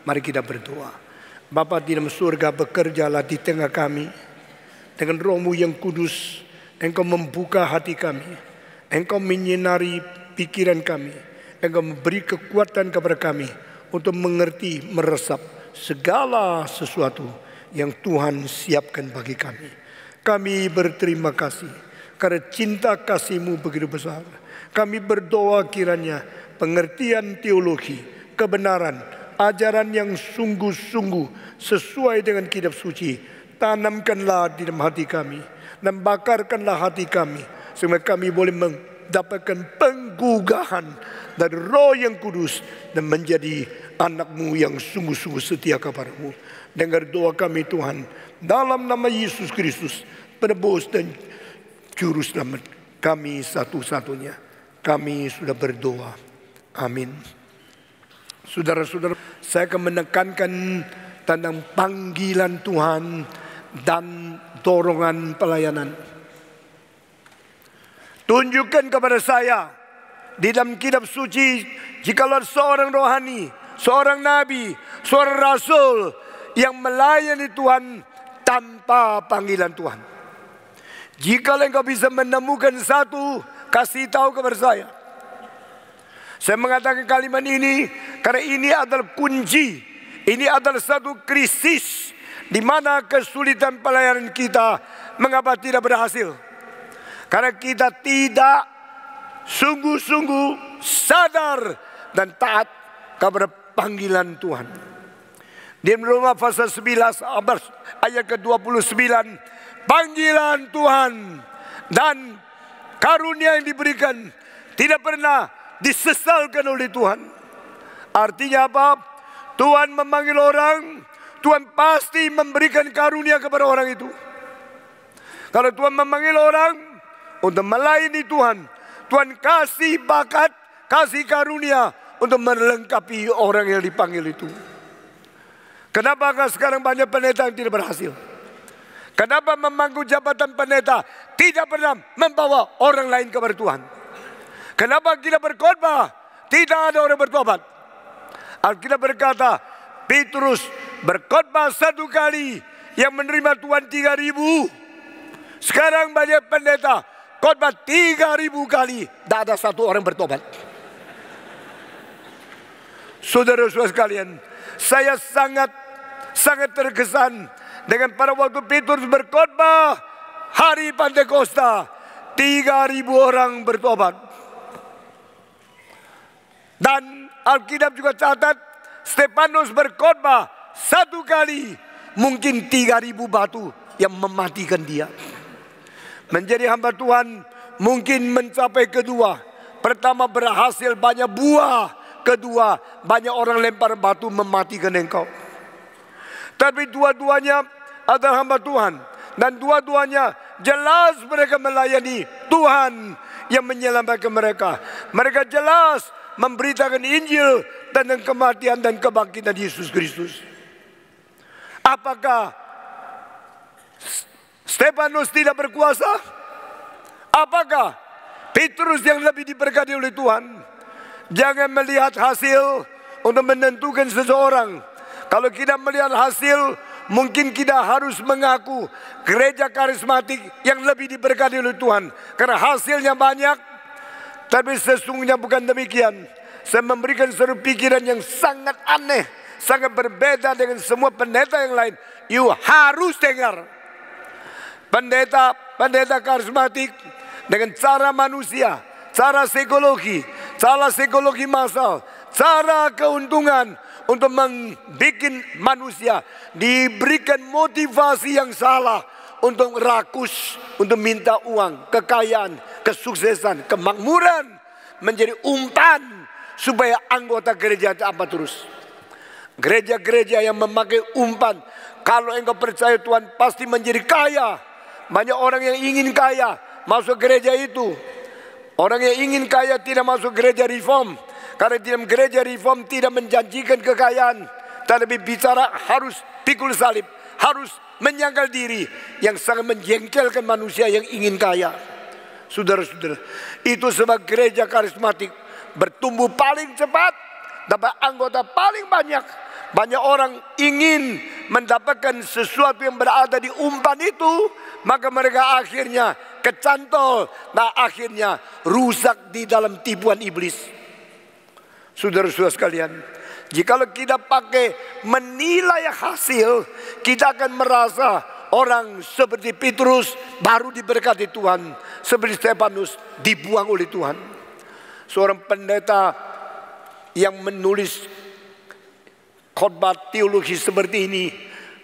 Mari kita berdoa. Bapa di dalam surga, bekerjalah di tengah kami. Dengan Roh-Mu yang kudus, Engkau membuka hati kami. Engkau menyinari pikiran kami. Engkau memberi kekuatan kepada kami untuk mengerti, meresap segala sesuatu yang Tuhan siapkan bagi kami. Kami berterima kasih karena cinta kasih-Mu begitu besar. Kami berdoa kiranya pengertian teologi, kebenaran, ajaran yang sungguh-sungguh sesuai dengan kitab suci, tanamkanlah di dalam hati kami dan bakarkanlah hati kami sehingga kami boleh mendapatkan penggugahan dari Roh yang kudus dan menjadi anak-Mu yang sungguh-sungguh setia kepada-Mu. Dengar doa kami Tuhan, dalam nama Yesus Kristus, penebus dan juru selamat kami satu-satunya. Kami sudah berdoa. Amin. Saudara-saudara, saya akan menekankan tentang panggilan Tuhan dan dorongan pelayanan. Tunjukkan kepada saya di dalam kitab suci, jikalau seorang rohani, seorang nabi, seorang rasul yang melayani Tuhan tanpa panggilan Tuhan. Jikalau engkau bisa menemukan satu, kasih tahu kepada saya. Saya mengatakan kalimat ini karena ini adalah kunci. Ini adalah satu krisis di mana kesulitan pelayanan kita mengapa tidak berhasil. Karena kita tidak sungguh-sungguh sadar dan taat kepada panggilan Tuhan. Di Roma pasal 11 ayat ke-29, panggilan Tuhan dan karunia yang diberikan tidak pernah disesalkan oleh Tuhan. Artinya apa? Tuhan memanggil orang, Tuhan pasti memberikan karunia kepada orang itu. Kalau Tuhan memanggil orang untuk melayani Tuhan, Tuhan kasih bakat, kasih karunia untuk melengkapi orang yang dipanggil itu. Kenapa sekarang banyak pendeta yang tidak berhasil? Kenapa memangku jabatan pendeta tidak pernah membawa orang lain kepada Tuhan? Kenapa kita berkhotbah tidak ada orang bertobat? Alkitab berkata, Petrus berkhotbah 1 kali yang menerima Tuhan 3.000. Sekarang banyak pendeta khotbah 3.000 kali, tidak ada satu orang bertobat. Saudara-saudara sekalian, saya sangat terkesan dengan pada waktu Petrus berkhotbah hari Pentakosta, 3.000 orang bertobat. Dan Alkitab juga catat Stefanus berkhotbah 1 kali, mungkin 3.000 batu yang mematikan dia. Menjadi hamba Tuhan mungkin mencapai kedua. Pertama berhasil banyak buah, kedua banyak orang lempar batu mematikan engkau. Tapi dua-duanya adalah hamba Tuhan dan dua-duanya jelas mereka melayani Tuhan yang menyelamatkan mereka. Mereka jelas memberitakan Injil tentang kematian dan kebangkitan Yesus Kristus. Apakah Stefanus tidak berkuasa? Apakah Petrus yang lebih diberkati oleh Tuhan? Jangan melihat hasil untuk menentukan seseorang. Kalau kita melihat hasil, mungkin kita harus mengaku gereja karismatik yang lebih diberkati oleh Tuhan karena hasilnya banyak. Tapi sesungguhnya bukan demikian. Saya memberikan satu pikiran yang sangat aneh, sangat berbeda dengan semua pendeta yang lain. You harus dengar. Pendeta karismatik dengan cara manusia, cara psikologi massal, cara keuntungan untuk membuat manusia diberikan motivasi yang salah untuk rakus, untuk minta uang, kekayaan, kesuksesan, kemakmuran menjadi umpan supaya anggota gereja apa terus. Gereja-gereja yang memakai umpan, kalau engkau percaya Tuhan pasti menjadi kaya. Banyak orang yang ingin kaya masuk gereja itu. Orang yang ingin kaya tidak masuk gereja reform, karena di dalam gereja reform tidak menjanjikan kekayaan, tapi bicara harus pikul salib, harus menyangkal diri, yang sangat menjengkelkan manusia yang ingin kaya. Saudara-saudara, itu sebab gereja karismatik bertumbuh paling cepat, dapat anggota paling banyak, banyak orang ingin mendapatkan sesuatu yang berada di umpan itu, maka mereka akhirnya kecantol, nah akhirnya rusak di dalam tipuan iblis. Saudara-saudara sekalian, jikalau kita pakai menilai hasil, kita akan merasa orang seperti Petrus baru diberkati Tuhan, seperti Stefanus dibuang oleh Tuhan. Seorang pendeta yang menulis khotbah teologi seperti ini,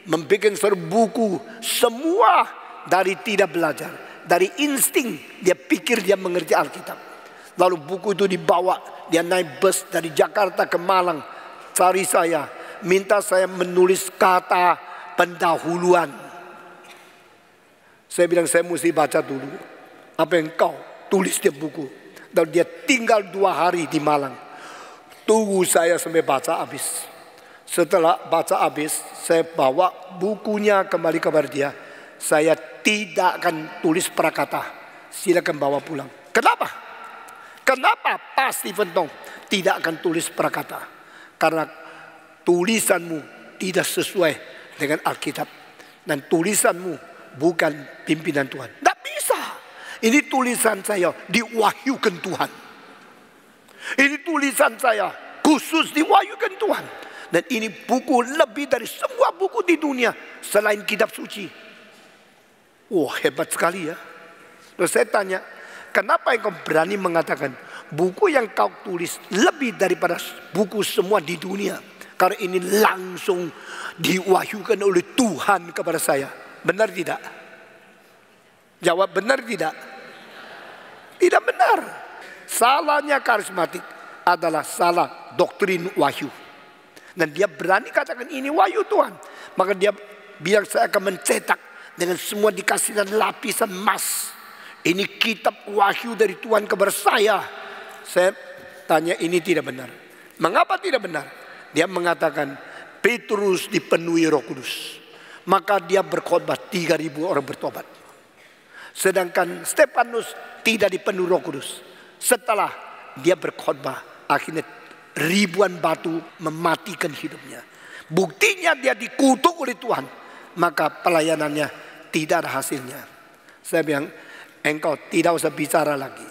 membuat buku semua dari tidak belajar, dari insting dia pikir dia mengerti Alkitab. Lalu buku itu dibawa, dia naik bus dari Jakarta ke Malang, cari saya, minta saya menulis kata pendahuluan. Saya bilang saya mesti baca dulu apa yang kau tulis di buku. Dan dia tinggal 2 hari di Malang. Tunggu saya sampai baca habis. Setelah baca habis, saya bawa bukunya kembali kepada dia. Saya tidak akan tulis prakata. Silakan bawa pulang. Kenapa? Kenapa Pak Stephen Tong tidak akan tulis prakata? Karena tulisanmu tidak sesuai dengan Alkitab. Dan tulisanmu bukan pimpinan Tuhan. Tidak bisa. Ini tulisan saya diwahyukan Tuhan. Ini tulisan saya khusus diwahyukan Tuhan. Dan ini buku lebih dari semua buku di dunia selain kitab suci. Wah, hebat sekali ya. Terus saya tanya, kenapa engkau berani mengatakan buku yang kau tulis lebih daripada buku semua di dunia? Karena ini langsung diwahyukan oleh Tuhan kepada saya. Benar tidak? Jawab benar tidak? Tidak benar. Salahnya karismatik adalah salah doktrin wahyu. Dan dia berani katakan ini wahyu Tuhan. Maka dia bilang saya akan mencetak dengan semua dikasih dan lapisan emas. Ini kitab wahyu dari Tuhan kepada saya. Saya tanya ini tidak benar. Mengapa tidak benar? Dia mengatakan Petrus dipenuhi Roh Kudus. Maka dia berkhotbah 3.000 orang bertobat. Sedangkan Stefanus tidak dipenuhi Roh Kudus. Setelah dia berkhotbah, akhirnya ribuan batu mematikan hidupnya. Buktinya dia dikutuk oleh Tuhan. Maka pelayanannya tidak ada hasilnya. Saya bilang, engkau tidak usah bicara lagi.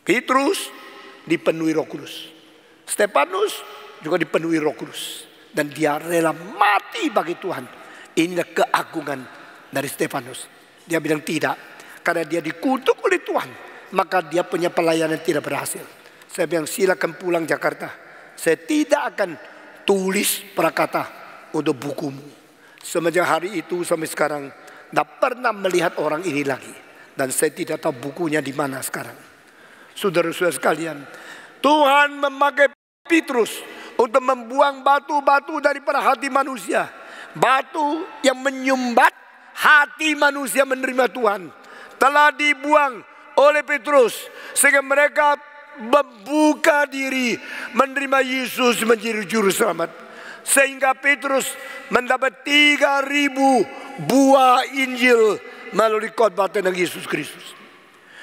Petrus dipenuhi Roh Kudus. Stefanus juga dipenuhi Roh Kudus. Dan dia rela mati bagi Tuhan. Inilah keagungan dari Stefanus. Dia bilang tidak. Karena dia dikutuk oleh Tuhan. Maka dia punya pelayanan tidak berhasil. Saya bilang silakan pulang Jakarta. Saya tidak akan tulis prakata untuk bukumu. Semenjak hari itu sampai sekarang tidak pernah melihat orang ini lagi. Dan saya tidak tahu bukunya di mana sekarang. Saudara-saudara sekalian, Tuhan memakai Petrus untuk membuang batu-batu daripada hati manusia. Batu yang menyumbat hati manusia menerima Tuhan telah dibuang oleh Petrus. Sehingga mereka membuka diri menerima Yesus menjadi juru selamat. Sehingga Petrus mendapat 3.000 buah Injil melalui khotbah tentang Yesus Kristus.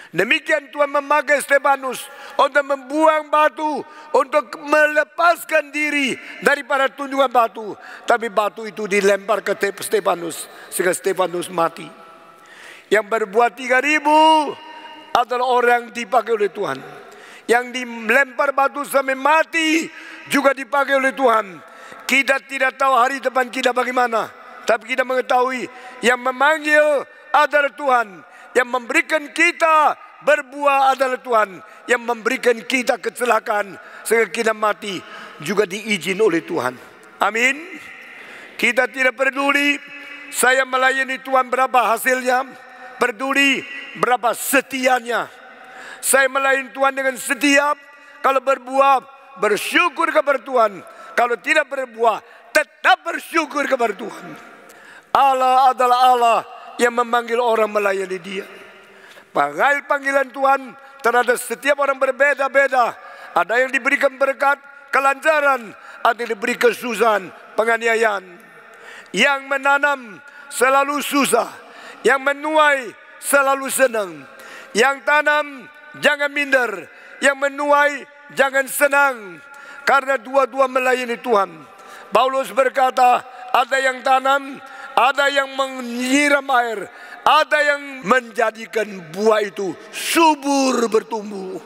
Demikian Tuhan memakai Stefanus untuk membuang batu, untuk melepaskan diri daripada tunjungan batu. Tapi batu itu dilempar ke Stefanus sehingga Stefanus mati. Yang berbuat 3.000 adalah orang yang dipakai oleh Tuhan. Yang dilempar batu sampai mati juga dipakai oleh Tuhan. Kita tidak tahu hari depan kita bagaimana, tapi kita mengetahui yang memanggil adalah Tuhan. Yang memberikan kita berbuah adalah Tuhan. Yang memberikan kita kecelakaan sehingga kita mati juga diizin oleh Tuhan. Amin. Kita tidak peduli saya melayani Tuhan berapa hasilnya, peduli berapa setianya. Saya melayani Tuhan dengan setia. Kalau berbuah, bersyukur kepada Tuhan. Kalau tidak berbuah, tetap bersyukur kepada Tuhan. Allah adalah Allah yang memanggil orang melayani Dia. Panggilan Tuhan terhadap setiap orang berbeda-beda. Ada yang diberikan berkat, kelancaran, ada yang diberi kesusahan, penganiayaan. Yang menanam selalu susah, yang menuai selalu senang. Yang tanam jangan minder, yang menuai jangan senang. Karena dua-dua melayani Tuhan. Paulus berkata, ada yang tanam, ada yang menyiram air, ada yang menjadikan buah itu subur bertumbuh.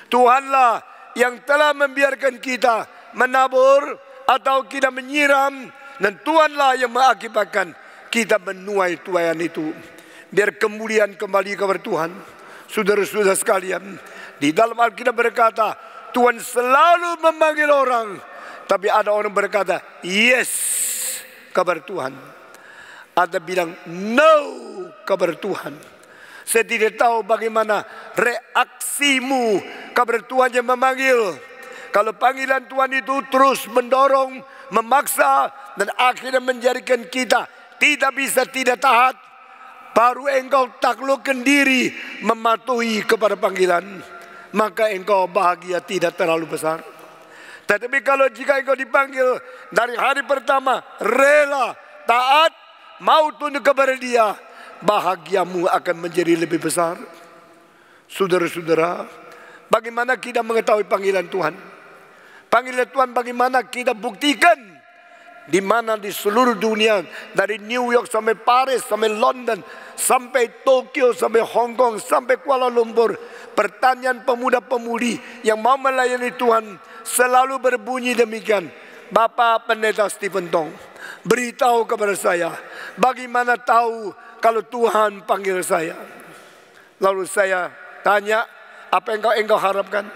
Tuhanlah yang telah membiarkan kita menabur atau kita menyiram, dan Tuhanlah yang mengakibatkan kita menuai tuaian itu. Biar kemuliaan kembali kepada Tuhan. Saudara-saudara sekalian, di dalam Alkitab berkata, Tuhan selalu memanggil orang, tapi ada orang berkata yes kepada Tuhan, ada bilang no kepada Tuhan. Saya tidak tahu bagaimana reaksimu kepada Tuhan yang memanggil. Kalau panggilan Tuhan itu terus mendorong, memaksa, dan akhirnya menjadikan kita tidak bisa tidak taat, baru engkau taklukkan diri mematuhi kepada panggilan, maka engkau bahagia tidak terlalu besar. Tetapi kalau jika engkau dipanggil dari hari pertama, rela, taat, mau tunduk kepada Dia, bahagiamu akan menjadi lebih besar. Saudara-saudara, bagaimana kita mengetahui panggilan Tuhan? Panggilan Tuhan bagaimana kita buktikan? Di mana di seluruh dunia, dari New York sampai Paris, sampai London, sampai Tokyo, sampai Hong Kong, sampai Kuala Lumpur, pertanyaan pemuda-pemudi yang mau melayani Tuhan selalu berbunyi demikian. Bapak Pendeta Stephen Tong, beritahu kepada saya, bagaimana tahu kalau Tuhan panggil saya? Lalu saya tanya, apa yang engkau harapkan?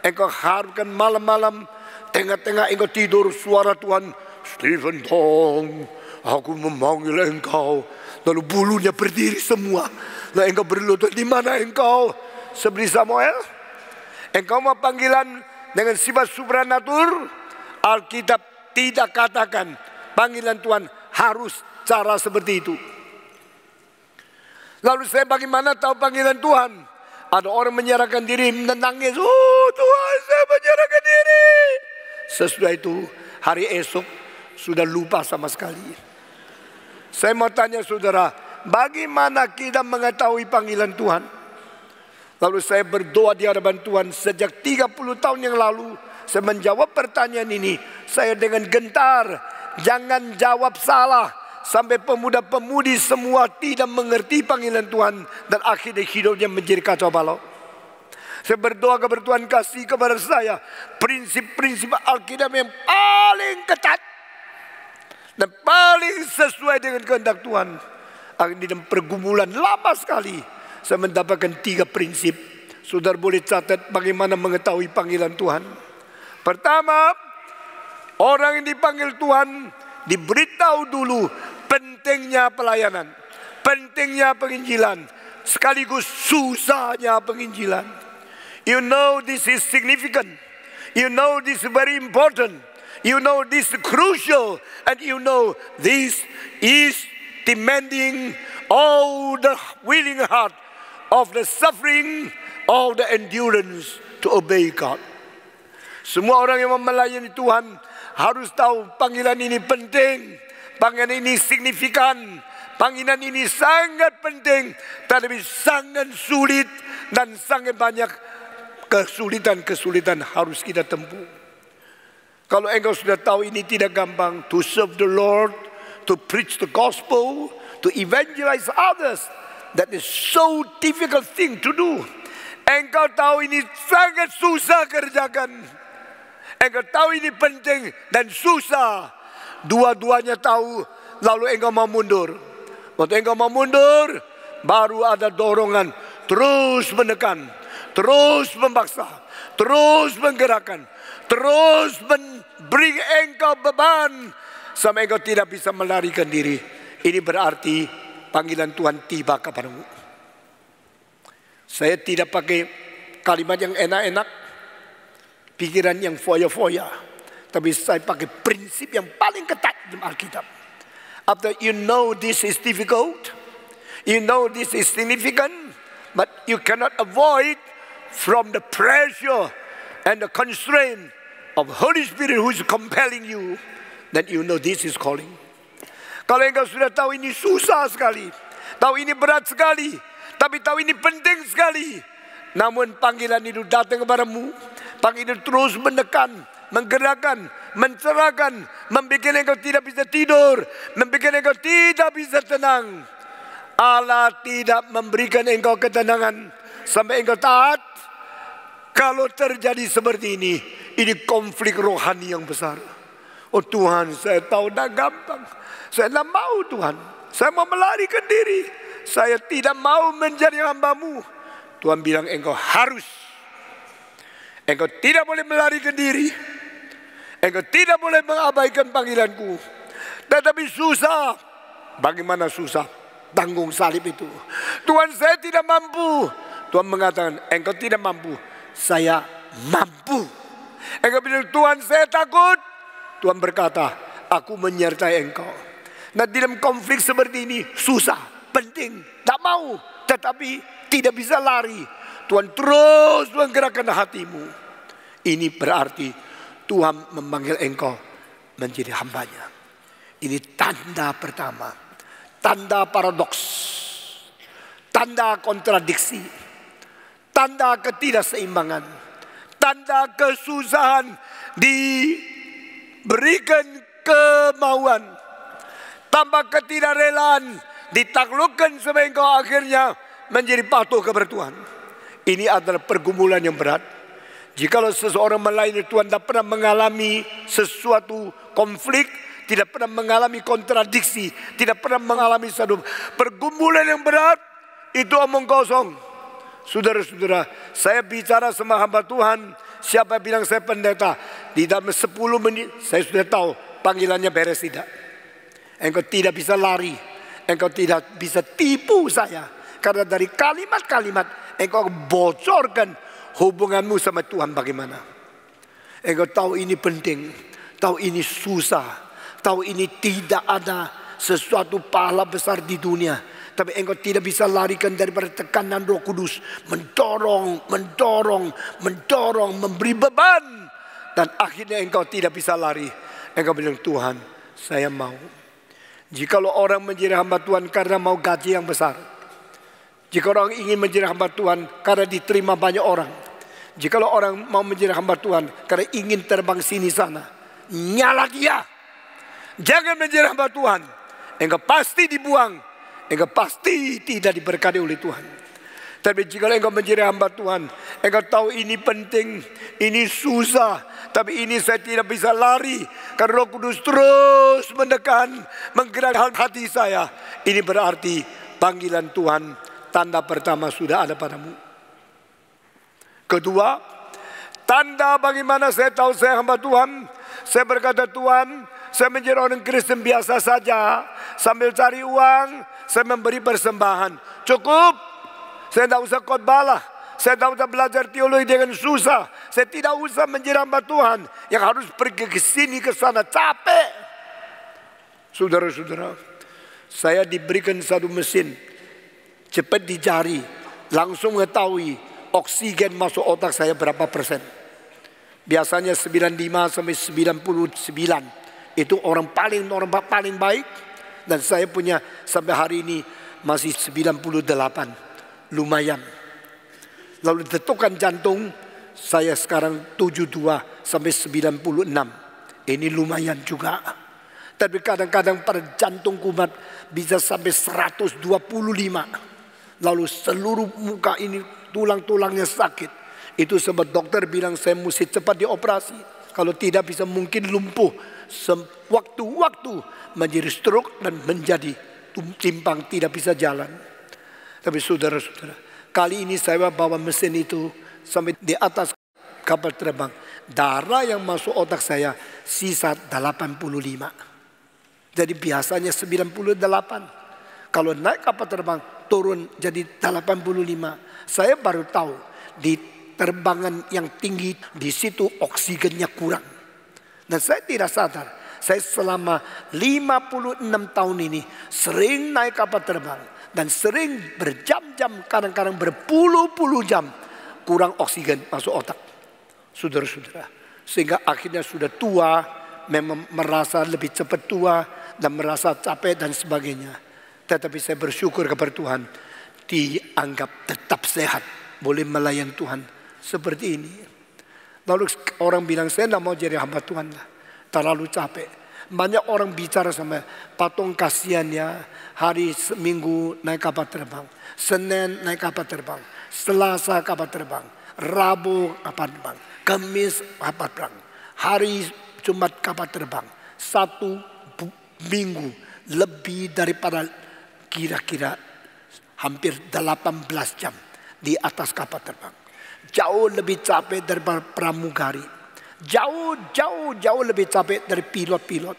Engkau harapkan malam-malam, tengah-tengah engkau tidur, suara Tuhan, Stephen Tong, aku memanggil engkau. Lalu bulunya berdiri semua. Lalu engkau berlutut, di mana engkau? Seperti Samuel. Engkau mau panggilan dengan sifat supranatur? Alkitab tidak katakan panggilan Tuhan harus cara seperti itu. Lalu saya bagaimana tahu panggilan Tuhan? Ada orang menyerahkan diri, menangis. Oh Tuhan, saya menyerahkan diri. Sesudah itu, hari esok sudah lupa sama sekali. Saya mau tanya saudara, bagaimana kita mengetahui panggilan Tuhan? Lalu saya berdoa di hadapan Tuhan sejak 30 tahun yang lalu. Saya menjawab pertanyaan ini. Saya dengan gentar, jangan jawab salah. Sampai pemuda-pemudi semua tidak mengerti panggilan Tuhan, dan akhirnya hidupnya menjadi kacau balau. Saya berdoa kepada Tuhan, kasih kepada saya prinsip-prinsip Alkitab yang paling ketat dan paling sesuai dengan kehendak Tuhan. Akhirnya dalam pergumulan lama sekali, saya mendapatkan 3 prinsip. Saudara boleh catat bagaimana mengetahui panggilan Tuhan. Pertama, orang yang dipanggil Tuhan diberitahu dulu pentingnya pelayanan, pentingnya penginjilan, sekaligus susahnya penginjilan. You know this is significant. You know this is very important. You know this is crucial. And you know this is demanding all the willing heart of the suffering, of the endurance to obey God. Semua orang yang melayani Tuhan harus tahu panggilan ini penting, panggilan ini signifikan, panggilan ini sangat penting, tetapi sangat sulit dan sangat banyak kesulitan-kesulitan harus kita tempuh. Kalau engkau sudah tahu ini tidak gampang, to serve the Lord, to preach the gospel, to evangelize others, that is so difficult thing to do. Engkau tahu ini sangat susah kerjakan. Engkau tahu ini penting dan susah. Dua-duanya tahu, lalu engkau mau mundur. Waktu engkau mau mundur, baru ada dorongan terus menekan, terus memaksa, terus menggerakkan, terus memberi engkau beban sampai engkau tidak bisa melarikan diri. Ini berarti panggilan Tuhan tiba kepadamu. Saya tidak pakai kalimat yang enak-enak, pikiran yang foya-foya, tapi saya pakai prinsip yang paling ketat dalam Alkitab. After you know this is difficult, you know this is significant, but you cannot avoid from the pressure and the constraint of Holy Spirit who is compelling you, then you know this is calling. Kalau engkau sudah tahu ini susah sekali, tahu ini berat sekali, tapi tahu ini penting sekali, namun panggilan itu datang kepadamu, panggilan terus menekan, menggerakkan, mencerahkan, membuat engkau tidak bisa tidur, membuat engkau tidak bisa tenang. Allah tidak memberikan engkau ketenangan sampai engkau taat. Kalau terjadi seperti ini konflik rohani yang besar. Oh Tuhan, saya tahu dah gampang. Saya tidak mau Tuhan. Saya mau melarikan diri. Saya tidak mau menjadi hamba-Mu. Tuhan bilang engkau harus. Engkau tidak boleh melarikan diri. Engkau tidak boleh mengabaikan panggilanku. Tetapi susah. Bagaimana susah? Tanggung salib itu. Tuhan, saya tidak mampu. Tuhan mengatakan, engkau tidak mampu. Saya mampu. Engkau bilang, Tuhan saya takut. Tuhan berkata, aku menyertai engkau. Nah dalam konflik seperti ini susah, penting, tak mau. Tetapi tidak bisa lari. Tuhan terus menggerakkan hatimu. Ini berarti Tuhan memanggil engkau menjadi hambanya. Ini tanda pertama. Tanda paradoks. Tanda kontradiksi. Tanda ketidakseimbangan. Tanda kesusahan diberikan kemauan. Tambah ketidakrelaan ditaklukkan sampai engkau akhirnya menjadi patuh kepada Tuhan. Ini adalah pergumulan yang berat. Jikalau seseorang melayani Tuhan tidak pernah mengalami sesuatu konflik, tidak pernah mengalami kontradiksi, tidak pernah mengalami satu pergumulan yang berat, itu omong kosong. Saudara-saudara, saya bicara sama hamba Tuhan, siapa bilang saya pendeta, di dalam 10 menit saya sudah tahu panggilannya beres tidak. Engkau tidak bisa lari, engkau tidak bisa tipu saya. Karena dari kalimat-kalimat engkau bocorkan hubunganmu sama Tuhan bagaimana. Engkau tahu ini penting, tahu ini susah, tahu ini tidak ada sesuatu pahala besar di dunia. Tapi engkau tidak bisa larikan daripada tekanan Roh Kudus. Mendorong, memberi beban. Dan akhirnya engkau tidak bisa lari. Engkau bilang, Tuhan saya mau. Jikalau orang menjadi hamba Tuhan karena mau gaji yang besar. Jika orang ingin menjadi hamba Tuhan karena diterima banyak orang. Jikalau orang mau menjadi hamba Tuhan karena ingin terbang sini sana. Nyala dia. Jangan menjadi hamba Tuhan. Engkau pasti dibuang. Engkau pasti tidak diberkati oleh Tuhan. Tapi jika engkau menjadi hamba Tuhan, engkau tahu ini penting, ini susah, tapi ini saya tidak bisa lari karena Roh Kudus terus menekan, menggerakkan hati saya. Ini berarti panggilan Tuhan, tanda pertama sudah ada padamu. Kedua, tanda bagaimana saya tahu saya hamba Tuhan. Saya berkata, Tuhan, saya menjadi orang Kristen biasa saja, sambil cari uang, saya memberi persembahan. Cukup. Saya tidak usah khotbah lah. Saya tidak usah belajar teologi dengan susah. Saya tidak usah menjadi hamba Tuhan yang harus pergi ke sini ke sana capek. Saudara-saudara, saya diberikan satu mesin cepat di jari, langsung mengetahui oksigen masuk otak saya berapa persen. Biasanya 95 sampai 99. Itu orang paling baik. Dan saya punya sampai hari ini masih 98. Lumayan. Lalu detukan jantung saya sekarang 72 sampai 96. Ini lumayan juga. Tapi kadang-kadang pada jantung kumat bisa sampai 125. Lalu seluruh muka ini tulang-tulangnya sakit. Itu sebab dokter bilang saya mesti cepat dioperasi. Kalau tidak bisa mungkin lumpuh. Waktu-waktu menjadi stroke dan menjadi timpang tidak bisa jalan. Tapi saudara-saudara, kali ini saya bawa mesin itu sampai di atas kapal terbang. Darah yang masuk otak saya sisa 85. Jadi biasanya 98. Kalau naik kapal terbang turun jadi 85. Saya baru tahu di terbangan yang tinggi di situ oksigennya kurang. Dan saya tidak sadar. Saya selama 56 tahun ini sering naik kapal terbang. Dan sering berjam-jam, kadang-kadang berpuluh-puluh jam kurang oksigen masuk otak. Saudara-saudara, sehingga akhirnya sudah tua, memang merasa lebih cepat tua dan merasa capek dan sebagainya. Tetapi saya bersyukur kepada Tuhan, dianggap tetap sehat, boleh melayan Tuhan seperti ini. Lalu orang bilang, saya tidak mau jadi hamba Tuhan lah. Terlalu capek. Banyak orang bicara sama patung, kasihan ya. Hari Minggu naik kapal terbang. Senin naik kapal terbang. Selasa kapal terbang. Rabu kapal terbang. Kamis kapal terbang. Hari Jumat kapal terbang. Satu minggu lebih daripada kira-kira hampir 18 jam di atas kapal terbang. Jauh lebih capek daripada pramugari. Jauh lebih capek dari pilot-pilot.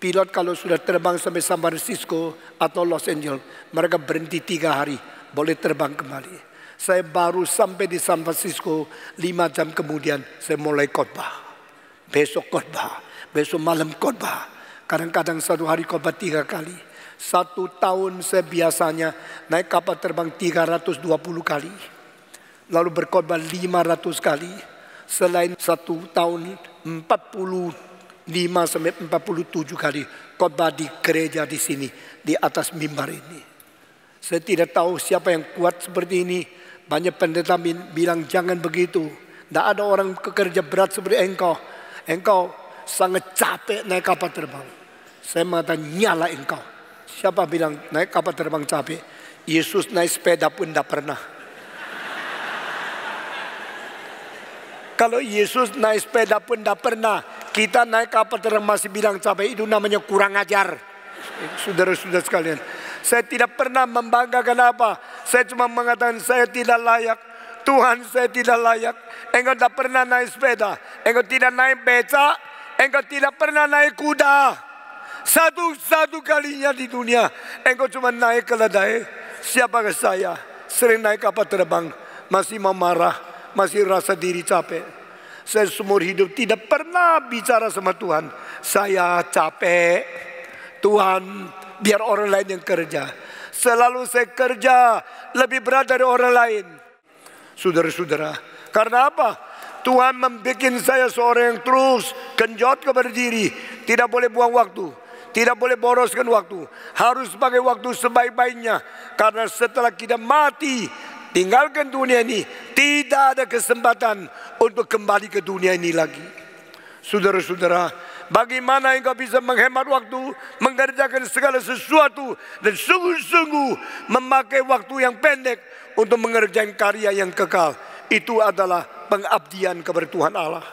Pilot kalau sudah terbang sampai San Francisco atau Los Angeles, mereka berhenti 3 hari, boleh terbang kembali. Saya baru sampai di San Francisco 5 jam kemudian saya mulai khotbah. Besok khotbah, besok malam khotbah. Kadang-kadang satu hari khotbah 3 kali. 1 tahun saya biasanya naik kapal terbang 320 kali. Lalu berkhotbah 500 kali. Selain 1 tahun 45 sampai 47 kali khotbah di gereja di sini, di atas mimbar ini. Saya tidak tahu siapa yang kuat seperti ini. Banyak pendeta bilang jangan begitu. Tidak ada orang kerja berat seperti engkau. Engkau sangat capek naik kapal terbang. Saya mengatakan nyala engkau. Siapa bilang naik kapal terbang capek? Yesus naik sepeda pun tidak pernah. Kalau Yesus naik sepeda pun tidak pernah, kita naik kapal terbang masih bilang capek, itu namanya kurang ajar. Saudara-saudara sekalian, saya tidak pernah membanggakan apa. Saya cuma mengatakan saya tidak layak. Tuhan, saya tidak layak. Engkau tidak pernah naik sepeda, engkau tidak naik beca, engkau tidak pernah naik kuda. Satu kalinya di dunia engkau cuma naik keledai. Siapakah saya? Sering naik kapal terbang, masih memarah, masih rasa diri capek. Saya seumur hidup tidak pernah bicara sama Tuhan, saya capek. Tuhan, biar orang lain yang kerja. Selalu saya kerja lebih berat dari orang lain. Saudara-saudara, karena apa? Tuhan membuat saya seorang yang terus genjot kepada diri. Tidak boleh buang waktu, tidak boleh boroskan waktu. Harus pakai waktu sebaik-baiknya. Karena setelah kita mati, tinggalkan dunia ini, tidak ada kesempatan untuk kembali ke dunia ini lagi. Saudara-saudara, bagaimana engkau bisa menghemat waktu, mengerjakan segala sesuatu, dan sungguh-sungguh memakai waktu yang pendek untuk mengerjakan karya yang kekal. Itu adalah pengabdian kepada Tuhan Allah.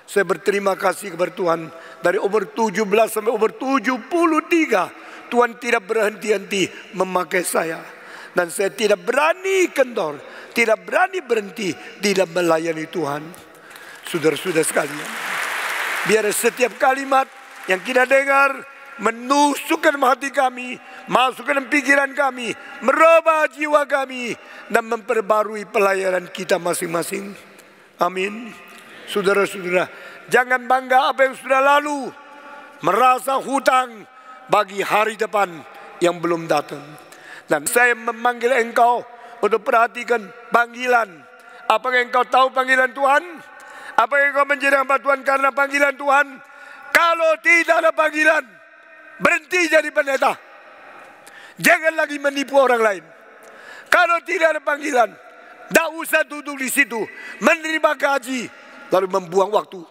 Saya berterima kasih kepada Tuhan. Dari umur 17 sampai umur 73, Tuhan tidak berhenti-henti memakai saya. Dan saya tidak berani kendor, tidak berani berhenti tidak melayani Tuhan. Saudara-saudara sekalian, biar setiap kalimat yang kita dengar menusukkan hati kami, masukkan pikiran kami, merubah jiwa kami, dan memperbarui pelayanan kita masing-masing. Amin. Saudara-saudara, jangan bangga apa yang sudah lalu, merasa hutang bagi hari depan yang belum datang. Dan saya memanggil engkau untuk perhatikan panggilan. Apakah engkau tahu panggilan Tuhan? Apakah engkau menjadi hamba Tuhan karena panggilan Tuhan? Kalau tidak ada panggilan, berhenti jadi pendeta. Jangan lagi menipu orang lain. Kalau tidak ada panggilan, tidak usah duduk di situ menerima gaji lalu membuang waktu,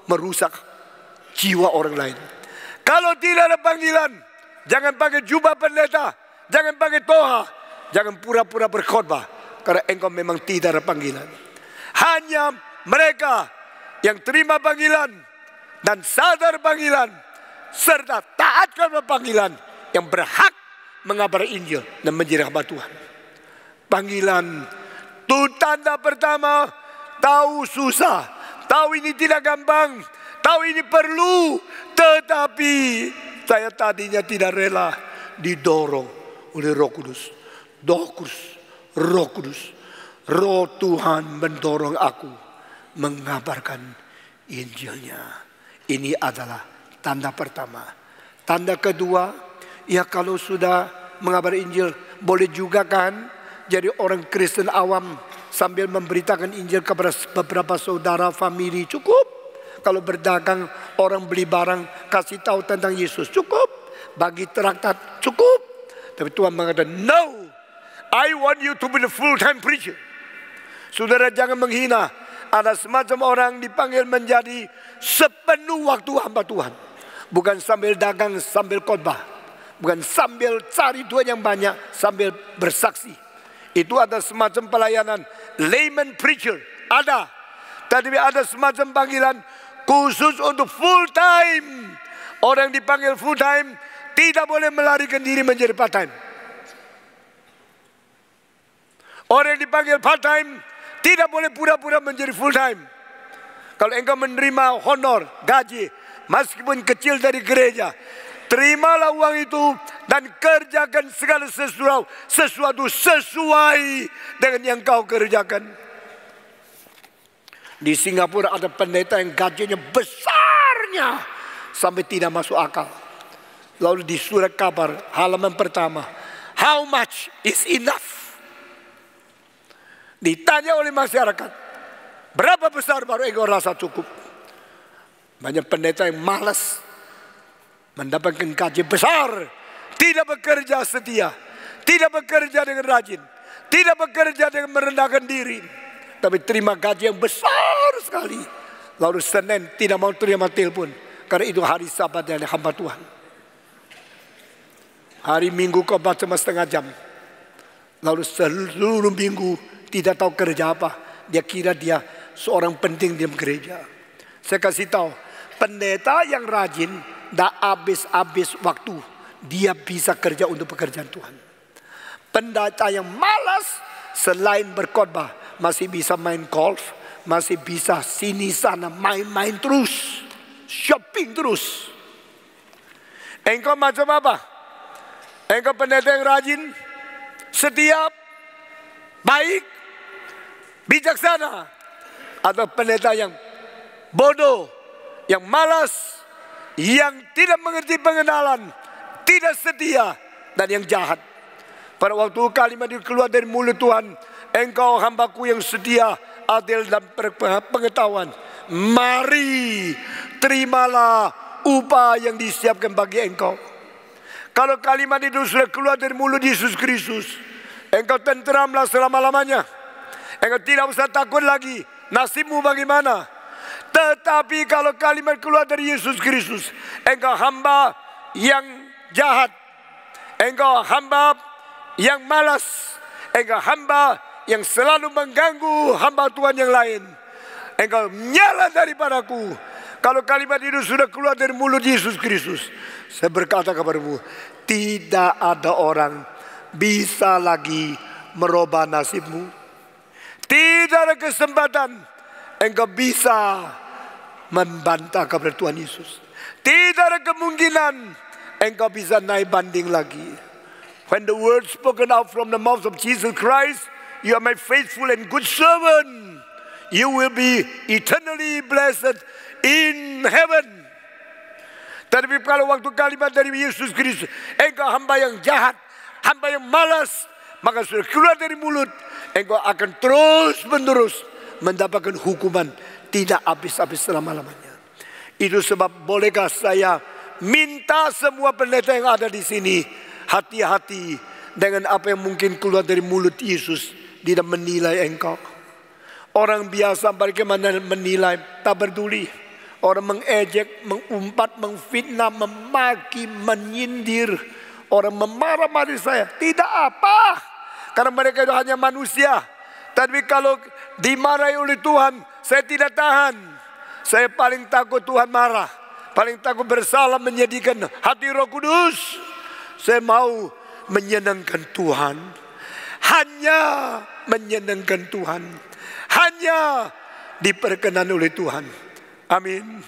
merusak jiwa orang lain. Kalau tidak ada panggilan, jangan pakai jubah pendeta, jangan pakai toha, jangan pura-pura berkhotbah, karena engkau memang tidak ada panggilan. Hanya mereka yang terima panggilan dan sadar panggilan serta taat kepada panggilan yang berhak mengabari Injil dan menjadi hamba Tuhan. Panggilan itu tanda pertama, tahu susah, tahu ini tidak gampang, tahu ini perlu, tetapi saya tadinya tidak rela didorong oleh Roh Kudus. Roh Kudus, Roh Tuhan mendorong aku mengabarkan Injilnya. Ini adalah tanda pertama. Tanda kedua, ya kalau sudah mengabar Injil, boleh juga kan jadi orang Kristen awam sambil memberitakan Injil kepada beberapa saudara, famili, cukup. Kalau berdagang, orang beli barang, kasih tahu tentang Yesus, cukup. Bagi traktat, cukup. Tapi Tuhan mengatakan, no, I want you to be the full-time preacher. Saudara jangan menghina Ada semacam orang dipanggil menjadi sepenuh waktu hamba Tuhan. Bukan sambil dagang, sambil khotbah. Bukan sambil cari Tuhan yang banyak, sambil bersaksi. Itu ada semacam pelayanan layman preacher. Ada. Tapi ada semacam panggilan khusus untuk full time. Orang yang dipanggil full time tidak boleh melarikan diri menjadi part time. Orang yang dipanggil part time tidak boleh pura-pura menjadi full time. Kalau engkau menerima honor, gaji, meskipun kecil dari gereja, terimalah uang itu dan kerjakan segala sesuatu sesuai dengan yang kau kerjakan. Di Singapura ada pendeta yang gajinya besarnya sampai tidak masuk akal. Lalu di surat kabar halaman pertama, how much is enough? Ditanya oleh masyarakat, berapa besar baru engkau rasa cukup? Banyak pendeta yang malas mendapatkan gaji besar, tidak bekerja setia, tidak bekerja dengan rajin, tidak bekerja dengan merendahkan diri, tapi terima gaji yang besar sekali. Lalu Senin tidak mau terima telepon, karena itu hari Sabat dari hamba Tuhan. Hari Minggu kau baca cuma setengah jam, lalu seluruh minggu tidak tahu kerja apa. Dia kira dia seorang penting di gereja. Saya kasih tahu, pendeta yang rajin tak habis-habis waktu, dia bisa kerja untuk pekerjaan Tuhan. Pendeta yang malas selain berkhotbah masih bisa main golf, masih bisa sini sana main-main terus, shopping terus. Engkau macam apa? Engkau pendeta yang rajin, setia, baik, bijaksana, atau pendeta yang bodoh, yang malas, yang tidak mengerti pengenalan, tidak setia, dan yang jahat. Pada waktu kalimat itu keluar dari mulut Tuhan, engkau hambaku yang setia, adil dan pengetahuan, mari terimalah upah yang disiapkan bagi engkau. Kalau kalimat itu sudah keluar dari mulut Yesus Kristus, engkau tenteramlah selama-lamanya. Engkau tidak usah takut lagi nasibmu bagaimana. Tetapi kalau kalimat keluar dari Yesus Kristus, engkau hamba yang jahat, engkau hamba yang malas, engkau hamba yang selalu mengganggu hamba Tuhan yang lain, engkau nyala daripadaku. Kalau kalimat itu sudah keluar dari mulut Yesus Kristus, saya berkata kepadamu, tidak ada orang bisa lagi merubah nasibmu. Tidak ada kesempatan engkau bisa membantah kepada Tuhan Yesus. Tidak ada kemungkinan engkau bisa naik banding lagi. When the word spoken out from the mouth of Jesus Christ, you are my faithful and good servant, you will be eternally blessed in heaven. Tapi kalau waktu kalimat dari Yesus Kristus, engkau hamba yang jahat, hamba yang malas, maka sudah keluar dari mulut, engkau akan terus menerus mendapatkan hukuman tidak habis-habis selama-lamanya. Itu sebab bolehkah saya minta semua pendeta yang ada di sini hati-hati dengan apa yang mungkin keluar dari mulut Yesus, tidak menilai engkau. Orang biasa bagaimana menilai, tak peduli. Orang mengejek, mengumpat, mengfitnah, memaki, menyindir. Orang memarah-marah saya, tidak apa, karena mereka itu hanya manusia. Tapi kalau dimarahi oleh Tuhan, saya tidak tahan. Saya paling takut Tuhan marah, paling takut bersalah menyedihkan hati Roh Kudus. Saya mau menyenangkan Tuhan, hanya menyenangkan Tuhan, hanya diperkenan oleh Tuhan. Amin.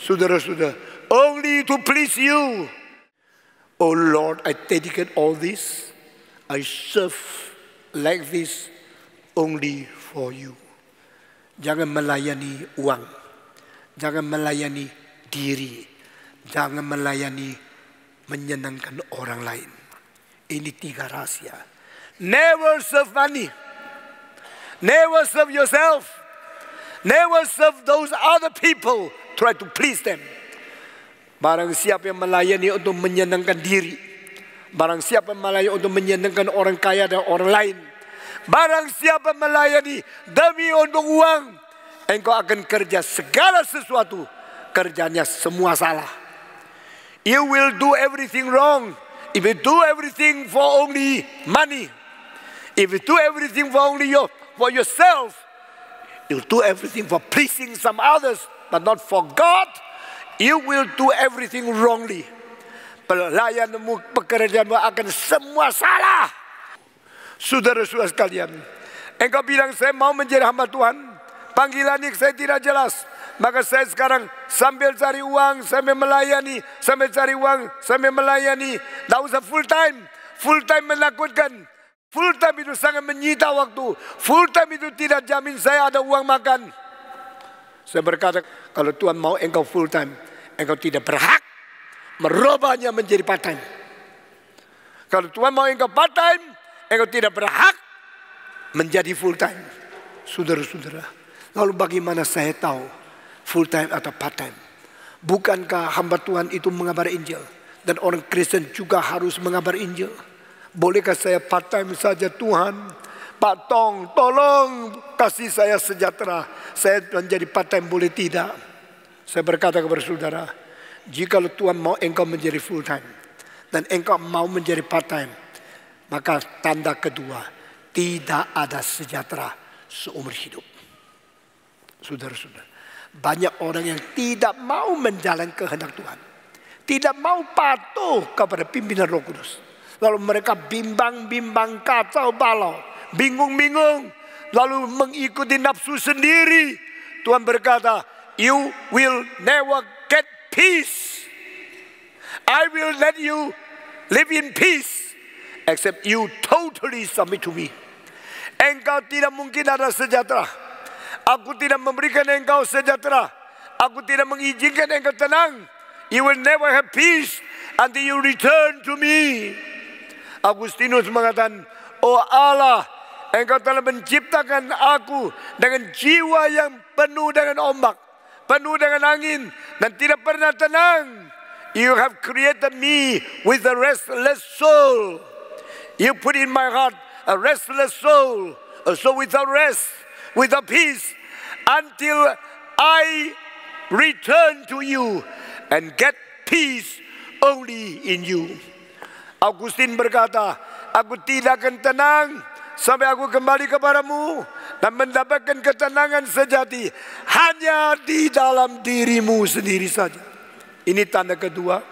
Saudara-saudara, only to please you. Oh Lord, I dedicate all this. I serve like this only for you. Jangan melayani uang, jangan melayani diri, jangan melayani menyenangkan orang lain. Ini 3 rahasia. Never serve money, never serve yourself, never serve those other people. Try to please them. Barang siapa yang melayani untuk menyenangkan diri, barang siapa melayani untuk menyenangkan orang kaya dan orang lain, barang siapa melayani demi untuk uang, engkau akan kerja segala sesuatu, kerjanya semua salah. You will do everything wrong. If you do everything for only money, if you do everything for only for yourself, you do everything for pleasing some others, but not for God, you will do everything wrongly. Pelayanmu, pekerjaanmu akan semua salah. Saudara-saudara sekalian, engkau bilang saya mau menjadi hamba Tuhan, panggilan ini saya tidak jelas. Maka saya sekarang sambil cari uang, sambil melayani, sambil cari uang, sambil melayani. Tidak usah full time. Full time menakutkan. Full time itu sangat menyita waktu. Full time itu tidak jamin saya ada uang makan. Saya berkata, kalau Tuhan mau engkau full time, engkau tidak berhak merubahnya menjadi part time. Kalau Tuhan mau engkau part time, engkau tidak berhak menjadi full time. Saudara-saudara, lalu bagaimana saya tahu full time atau part time? Bukankah hamba Tuhan itu mengabar Injil? Dan orang Kristen juga harus mengabar Injil. Bolehkah saya part time saja Tuhan? Pak Tong, tolong kasih saya sejahtera. Saya menjadi part time boleh tidak? Saya berkata kepada saudara, jika Tuhan mau engkau menjadi full time dan engkau mau menjadi part time, maka tanda kedua, tidak ada sejahtera seumur hidup. Saudara-saudara, banyak orang yang tidak mau menjalankan kehendak Tuhan, tidak mau patuh kepada pimpinan Roh Kudus. Lalu mereka bimbang-bimbang, kacau balau, bingung-bingung, lalu mengikuti nafsu sendiri. Tuhan berkata, you will never get peace. I will let you live in peace except you totally submit to me. Engkau tidak mungkin ada sejahtera. Aku tidak memberikan engkau sejahtera. Aku tidak mengizinkan engkau tenang. You will never have peace until you return to me. Agustinus mengatakan, oh Allah, engkau telah menciptakan aku dengan jiwa yang penuh dengan ombak, penuh dengan angin, dan tidak pernah tenang. You have created me with a restless soul. You put in my heart a restless soul, a soul without rest, without peace, until I return to you and get peace only in you. Agustin berkata, aku tidak akan tenang sampai aku kembali kepadamu dan mendapatkan ketenangan sejati hanya di dalam dirimu sendiri saja. Ini tanda kedua.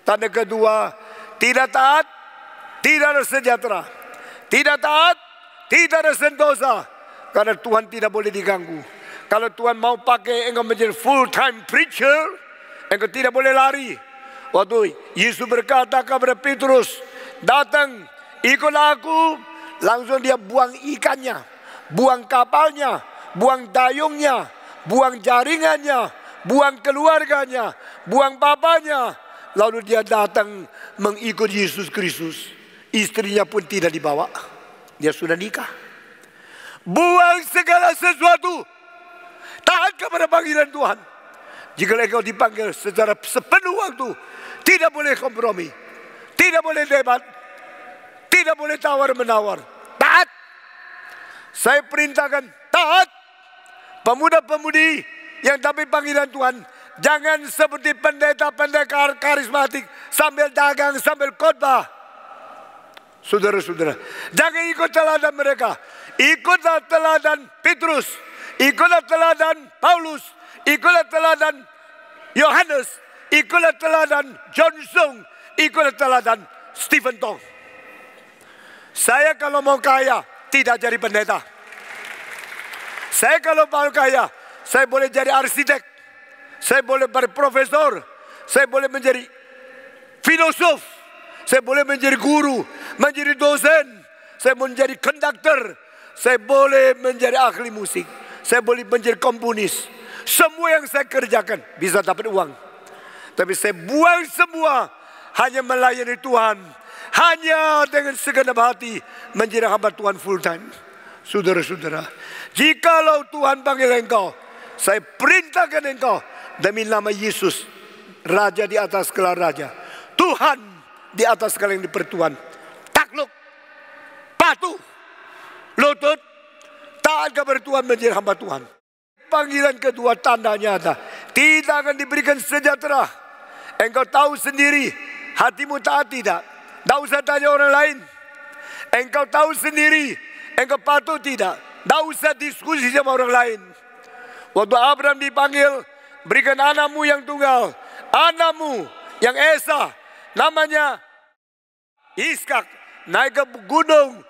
Tanda kedua, tidak taat, tidak ada sejahtera. Tidak taat, tidak ada sentosa. Karena Tuhan tidak boleh diganggu. Kalau Tuhan mau pakai engkau menjadi full time preacher, engkau tidak boleh lari. Waktu Yesus berkata kepada Petrus, datang, ikutlah aku. Langsung dia buang ikannya, buang kapalnya, buang dayungnya, buang jaringannya, buang keluarganya, buang papanya. Lalu dia datang mengikut Yesus Kristus. Istrinya pun tidak dibawa. Dia sudah nikah. Buang segala sesuatu. Taat kepada panggilan Tuhan. Jika engkau dipanggil secara sepenuh waktu, tidak boleh kompromi, tidak boleh debat, tidak boleh tawar-menawar. Taat. Saya perintahkan taat. Pemuda-pemudi yang dapat panggilan Tuhan, jangan seperti pendeta-pendeta karismatik sambil dagang, sambil khotbah. Saudara-saudara, jangan ikut teladan mereka. Ikutlah teladan Petrus, ikutlah teladan Paulus, ikutlah teladan Yohanes, ikutlah teladan John Sung, ikutlah teladan Stephen Tong. Saya kalau mau kaya tidak jadi pendeta. Saya kalau mau kaya, saya boleh jadi arsitek, saya boleh jadi profesor, saya boleh menjadi filosof, saya boleh menjadi guru, menjadi dosen, saya menjadi konduktor, saya boleh menjadi ahli musik, saya boleh menjadi komponis. Semua yang saya kerjakan bisa dapat uang. Tapi saya buang semua hanya melayani Tuhan, hanya dengan segenap hati menjadi hamba Tuhan full time. Saudara-saudara, jikalau Tuhan panggil engkau, saya perintahkan engkau demi nama Yesus, Raja di atas segala raja, Tuhan di atas segala yang dipertuhan, takluk, patuh, lutut, taat kepada Tuhan menjadi hamba Tuhan. panggilan kedua tanda nyata. Tidak akan diberikan sejahtera. Engkau tahu sendiri hatimu taat tidak. Tak usah tanya orang lain. Engkau tahu sendiri engkau patuh tidak. Tak usah diskusi sama orang lain. Waktu Abraham dipanggil, berikan anakmu yang tunggal, anakmu yang esa, namanya Ishak, naik ke gunung,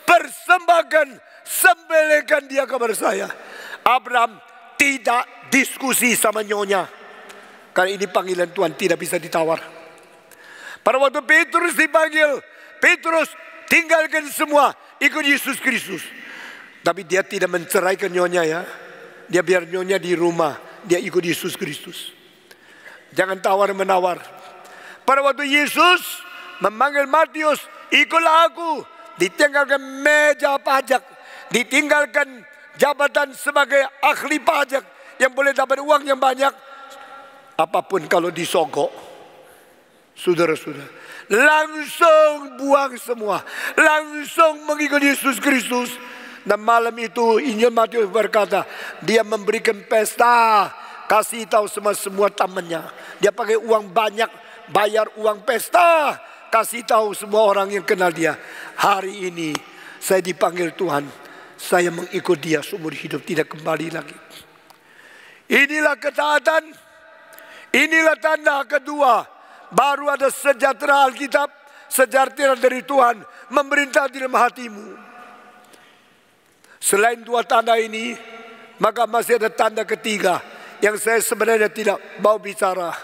persembahkan, sembelihkan dia kepada saya. Abraham tidak diskusi sama nyonya, karena ini panggilan Tuhan tidak bisa ditawar. Pada waktu Petrus dipanggil, Petrus tinggalkan semua, ikut Yesus Kristus. Tapi dia tidak menceraikan nyonya ya. Dia biar nyonya di rumah, dia ikut Yesus Kristus. Jangan tawar-menawar. Pada waktu Yesus memanggil Matius, ikutlah aku. Ditinggalkan meja pajak, ditinggalkan jabatan sebagai ahli pajak yang boleh dapat uang yang banyak. Apapun kalau disogok, saudara-saudara, langsung buang semua, langsung mengikut Yesus Kristus. Dan malam itu Injil Matius berkata, dia memberikan pesta, kasih tahu semua temannya. Dia pakai uang banyak, bayar uang pesta, kasih tahu semua orang yang kenal dia. Hari ini saya dipanggil Tuhan, saya mengikut dia seumur hidup, tidak kembali lagi. Inilah ketaatan, inilah tanda kedua. Baru ada sejahtera Alkitab, sejahtera dari Tuhan memerintah di dalam hatimu. Selain dua tanda ini, maka masih ada tanda ketiga yang saya sebenarnya tidak mau bicara.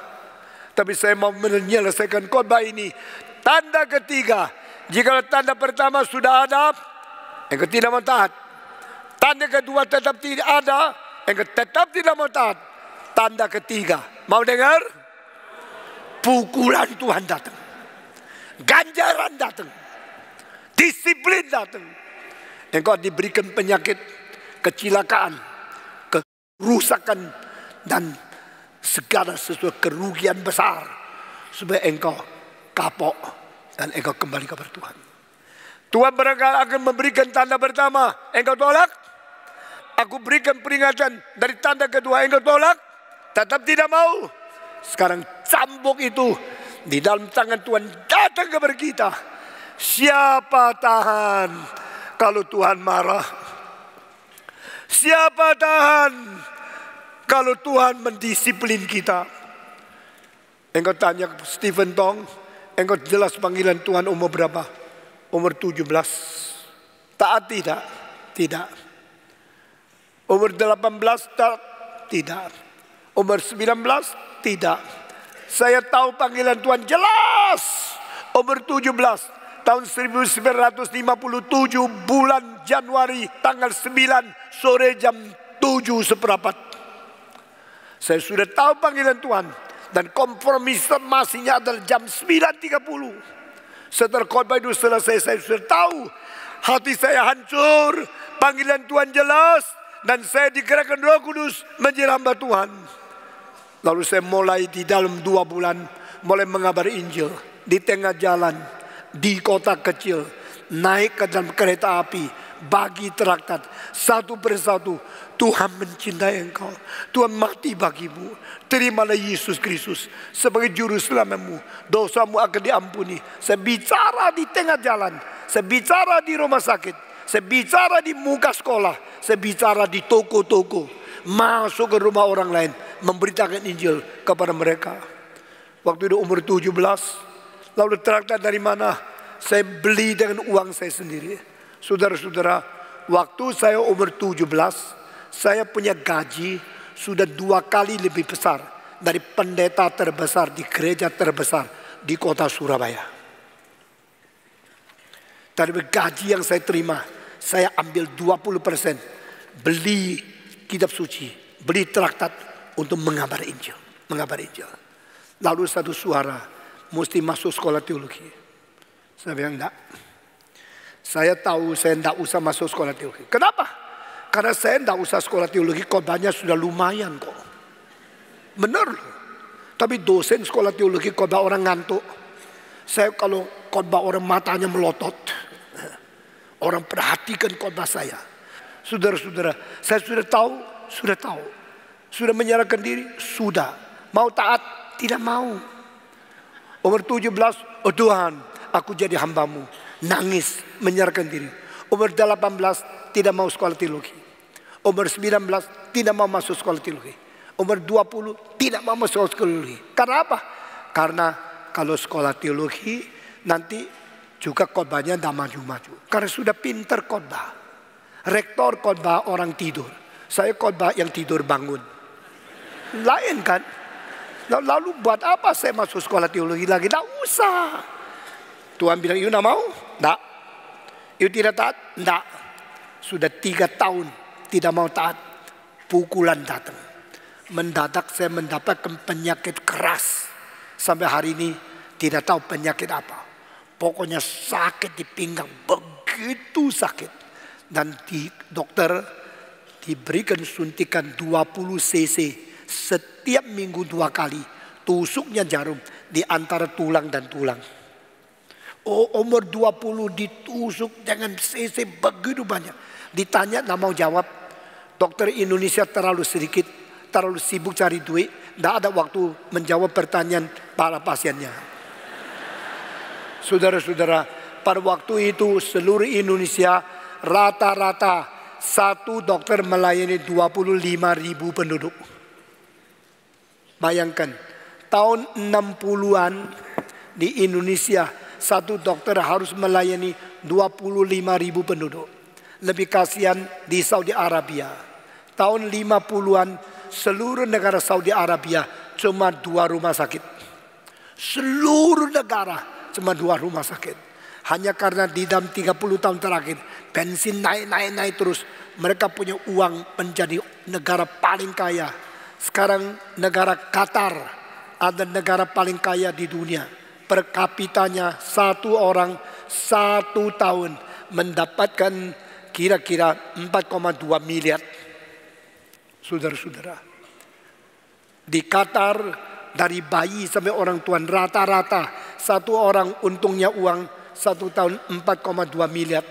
Tapi saya mau menyelesaikan khotbah ini. Tanda ketiga, jika tanda pertama sudah ada, engkau tidak mau taat. Tanda kedua tetap tidak ada, engkau tetap tidak mau taat. Tanda ketiga, mau dengar? Pukulan Tuhan datang, ganjaran datang, disiplin datang. Engkau diberikan penyakit, kecelakaan, kerusakan, dan segala sesuatu kerugian besar. Supaya engkau kapok dan engkau kembali kepada Tuhan. Tuhan barangkali akan memberikan tanda pertama, engkau tolak. Aku berikan peringatan dari tanda kedua, engkau tolak. Tetap tidak mau. Sekarang cambuk itu di dalam tangan Tuhan datang kepada kita. Siapa tahan kalau Tuhan marah? Siapa tahan kalau Tuhan mendisiplin kita? Engkau tanya Stephen Tong, engkau jelas panggilan Tuhan umur berapa? Umur 17. Taat tidak? Tidak. Umur 18? Tidak. Umur 19? Tidak. Saya tahu panggilan Tuhan jelas. Umur 17. Tahun 1957 bulan Januari tanggal 9 sore jam 7:15. Saya sudah tahu panggilan Tuhan. Dan konfirmasinya adalah jam 9:30. Setelah khotbah itu selesai, saya sudah tahu. Hati saya hancur. Panggilan Tuhan jelas. Dan saya digerakkan Roh Kudus menjadi hamba Tuhan. Lalu saya mulai di dalam 2 bulan. Mulai mengabari Injil. Di tengah jalan. Di kota kecil, naik ke dalam kereta api, bagi traktat satu persatu. Tuhan mencintai engkau, Tuhan mati bagimu. Terimalah Yesus Kristus sebagai juru selamatmu, dosamu akan diampuni. Saya bicara di tengah jalan, saya bicara di rumah sakit, saya bicara di muka sekolah, saya bicara di toko-toko, masuk ke rumah orang lain, memberitakan Injil kepada mereka. Waktu itu umur 17. Lalu traktat dari mana? Saya beli dengan uang saya sendiri. Saudara-saudara, waktu saya umur 17, saya punya gaji sudah 2 kali lebih besar dari pendeta terbesar di gereja terbesar di kota Surabaya. Dari gaji yang saya terima, saya ambil 20%, beli kitab suci, beli traktat untuk mengabar Injil. Lalu satu suara, mesti masuk sekolah teologi. Saya bilang enggak. Saya tahu saya enggak usah masuk sekolah teologi. Kenapa? Karena saya enggak usah sekolah teologi, khotbahnya sudah lumayan kok. Benar. Tapi dosen sekolah teologi khotbah orang ngantuk. Saya kalau khotbah orang matanya melotot. Orang perhatikan khotbah saya. Saudara-saudara, saya sudah tahu Sudah tahu. Sudah menyerahkan diri? Sudah. Mau taat? Tidak mau. Umur 17, oh Tuhan, aku jadi hambamu. Nangis, menyerahkan diri. Umur 18, tidak mau sekolah teologi. Umur 19, tidak mau masuk sekolah teologi. Umur 20, tidak mau masuk sekolah teologi. Karena apa? Karena kalau sekolah teologi, nanti juga khotbahnya tidak maju-maju. Karena sudah pintar khotbah. Rektor khotbah orang tidur. Saya khotbah yang tidur bangun. Lain kan? Lalu buat apa saya masuk sekolah teologi lagi? Tidak usah. Tuhan bilang, "You tidak mau?" Tidak. "You tidak taat?" Tidak. Sudah 3 tahun tidak mau taat. Pukulan datang. Mendadak saya mendapatkan penyakit keras. Sampai hari ini tidak tahu penyakit apa. Pokoknya sakit di pinggang. Begitu sakit. Dan dokter diberikan suntikan 20 cc. Setiap minggu 2 kali. Tusuknya jarum di antara tulang dan tulang. Oh, umur 20 ditusuk dengan cc begitu banyak. Ditanya tidak mau jawab. Dokter Indonesia terlalu sedikit, terlalu sibuk cari duit. Tidak ada waktu menjawab pertanyaan para pasiennya. Saudara-saudara, pada waktu itu seluruh Indonesia rata-rata satu dokter melayani 25.000 penduduk. Bayangkan, tahun 60-an di Indonesia satu dokter harus melayani 25.000 penduduk. Lebih kasihan di Saudi Arabia. Tahun 50-an seluruh negara Saudi Arabia cuma 2 rumah sakit. Seluruh negara cuma 2 rumah sakit. Hanya karena di dalam 30 tahun terakhir bensin naik terus. Mereka punya uang menjadi negara paling kaya. Sekarang negara Qatar ada negara paling kaya di dunia. Per kapitanya satu orang 1 tahun mendapatkan kira-kira 4,2 miliar. Saudara-saudara, di Qatar dari bayi sampai orang tua rata-rata satu orang untungnya uang 1 tahun 4,2 miliar.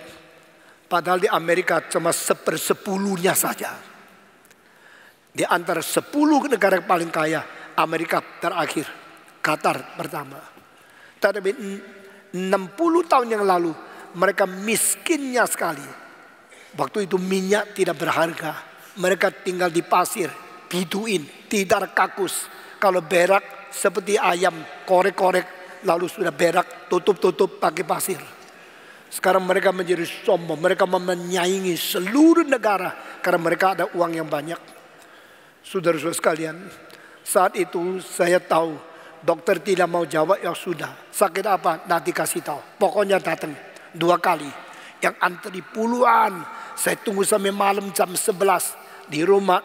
Padahal di Amerika cuma 1/10-nya saja. Di antara 10 negara paling kaya, Amerika terakhir, Qatar pertama. Tapi 60 tahun yang lalu mereka miskinnya sekali. Waktu itu minyak tidak berharga. Mereka tinggal di pasir, biduin, tidak kakus. Kalau berak seperti ayam, korek-korek, lalu sudah berak, tutup-tutup pakai pasir. Sekarang mereka menjadi sombong, mereka menyaingi seluruh negara karena mereka ada uang yang banyak. Saudara-saudara sekalian, saat itu saya tahu dokter tidak mau jawab, ya sudah. Sakit apa? Nanti kasih tahu. Pokoknya datang 2 kali. Yang antri puluhan. Saya tunggu sampai malam jam 11 di rumah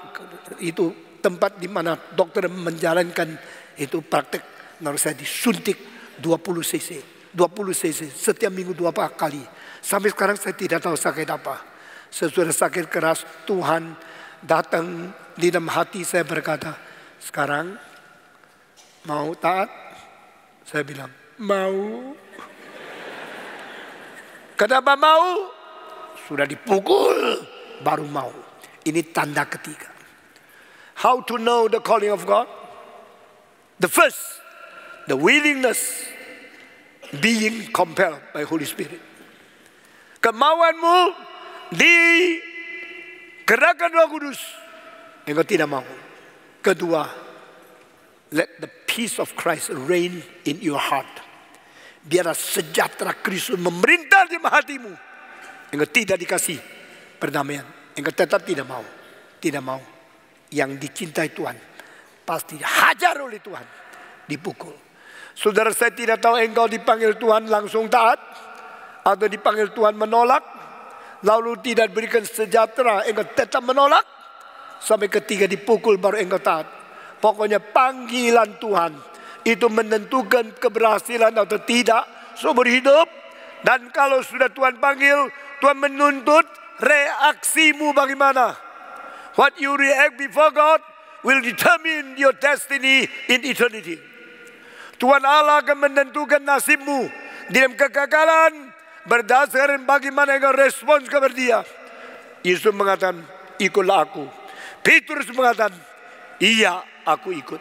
itu tempat di mana dokter menjalankan itu praktek. Lalu saya disuntik 20 cc. 20 cc setiap minggu 2 kali. Sampai sekarang saya tidak tahu sakit apa. Sesudah sakit keras, Tuhan datang di dalam hati saya berkata, "Sekarang mau taat?" Saya bilang, "Mau." Kenapa mau? Sudah dipukul, baru mau. Ini tanda ketiga. How to know the calling of God? The first, the willingness, being compelled by Holy Spirit. Kemauanmu digerakkan Roh Kudus. Engkau tidak mau. Kedua, let the peace of Christ reign in your heart. Biarlah sejahtera Kristus memerintah di hatimu. Engkau tidak dikasih perdamaian. Engkau tetap tidak mau. Tidak mau. Yang dicintai Tuhan pasti dihajar oleh Tuhan, dipukul. Saudara, saya tidak tahu engkau dipanggil Tuhan langsung taat atau dipanggil Tuhan menolak, lalu tidak berikan sejahtera, engkau tetap menolak. Sampai ketiga dipukul baru engkau taat. Pokoknya panggilan Tuhan itu menentukan keberhasilan atau tidak seumur hidup. Dan kalau sudah Tuhan panggil, Tuhan menuntut reaksimu bagaimana. What you react before God will determine your destiny in eternity. Tuhan Allah akan menentukan nasibmu di dalam kegagalan berdasarkan bagaimana engkau respons kepada Dia. Yesus mengatakan, "Ikutlah aku." Petrus mengatakan, iya aku ikut.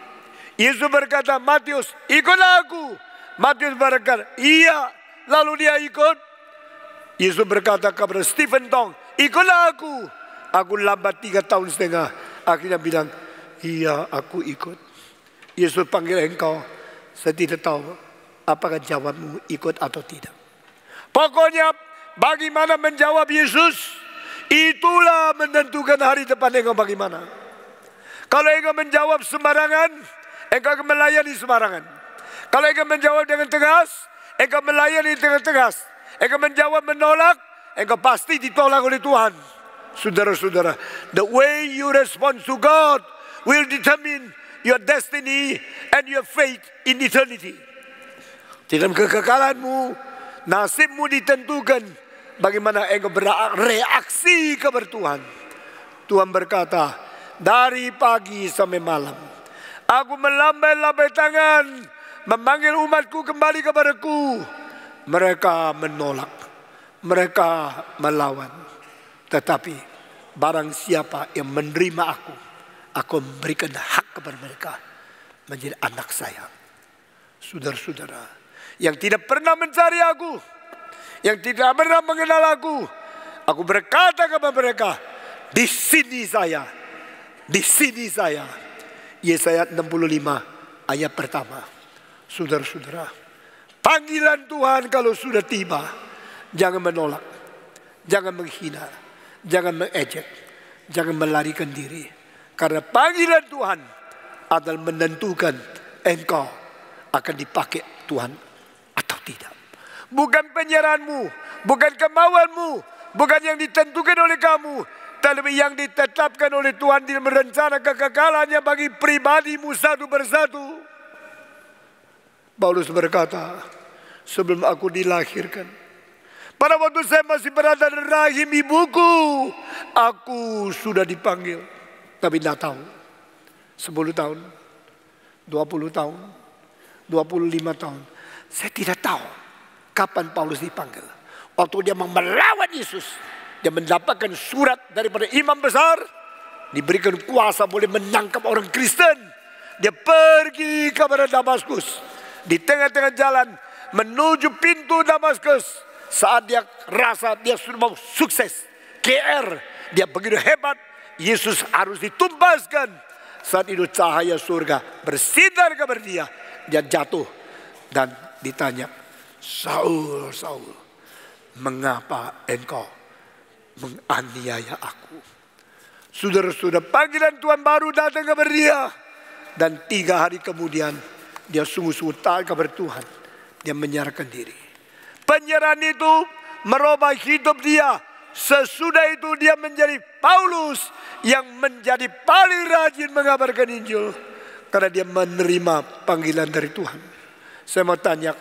Yesus berkata, Matius ikutlah aku. Matius berkata, iya. Lalu dia ikut. Yesus berkata kepada Stephen Tong, ikutlah aku. Aku lambat 3 tahun setengah. Akhirnya bilang, iya aku ikut. Yesus panggil engkau. Saya tidak tahu apakah jawabmu ikut atau tidak. Pokoknya bagaimana menjawab Yesus, itulah menentukan hari depan engkau bagaimana. Kalau engkau menjawab sembarangan, engkau akan melayani sembarangan. Kalau engkau menjawab dengan tegas, engkau melayani dengan tegas. Engkau menjawab menolak, engkau pasti ditolak oleh Tuhan. Saudara-saudara, the way you respond to God will determine your destiny and your fate in eternity. Dalam kekekalanmu, nasibmu ditentukan bagaimana engkau bereaksi kepada Tuhan. Tuhan berkata, dari pagi sampai malam, aku melambai-lambai tangan, memanggil umatku kembali kepadaku. Mereka menolak, mereka melawan. Tetapi barang siapa yang menerima aku memberikan hak kepada mereka menjadi anak saya. Saudara-saudara, yang tidak pernah mencari aku, yang tidak pernah mengenal aku berkata kepada mereka, di sini saya, di sini saya. Yesaya 65 ayat pertama. Saudara-saudara, panggilan Tuhan kalau sudah tiba, jangan menolak, jangan menghina, jangan mengejek, jangan melarikan diri. Karena panggilan Tuhan adalah menentukan engkau akan dipakai Tuhan atau tidak. Bukan penyerahanmu, bukan kemauanmu, bukan yang ditentukan oleh kamu, tapi yang ditetapkan oleh Tuhan di rencana kekekalannya bagi pribadimu satu persatu. Paulus berkata, sebelum aku dilahirkan, pada waktu saya masih berada di rahim ibuku, aku sudah dipanggil. Tapi tidak tahu, 10 tahun, 20 tahun, 25 tahun. Saya tidak tahu kapan Paulus dipanggil. Waktu dia mau melawan Yesus, dia mendapatkan surat daripada imam besar, diberikan kuasa boleh menangkap orang Kristen. Dia pergi kepada Damaskus. Di tengah-tengah jalan menuju pintu Damaskus, saat dia rasa dia sudah mau sukses, KR, dia begitu hebat, Yesus harus ditumpaskan. Saat itu cahaya surga bersinar kepada dia. Dia jatuh dan ditanya, Saul, Saul, mengapa engkau menganiaya aku? Saudara-saudara, panggilan Tuhan baru datang kepada dia. Dan 3 hari kemudian dia sungguh-sungguh taat kepada Tuhan. Dia menyerahkan diri. Penyerahan itu merubah hidup dia. Sesudah itu dia menjadi Paulus yang menjadi paling rajin mengabarkan Injil. Karena dia menerima panggilan dari Tuhan. Saya mau tanya,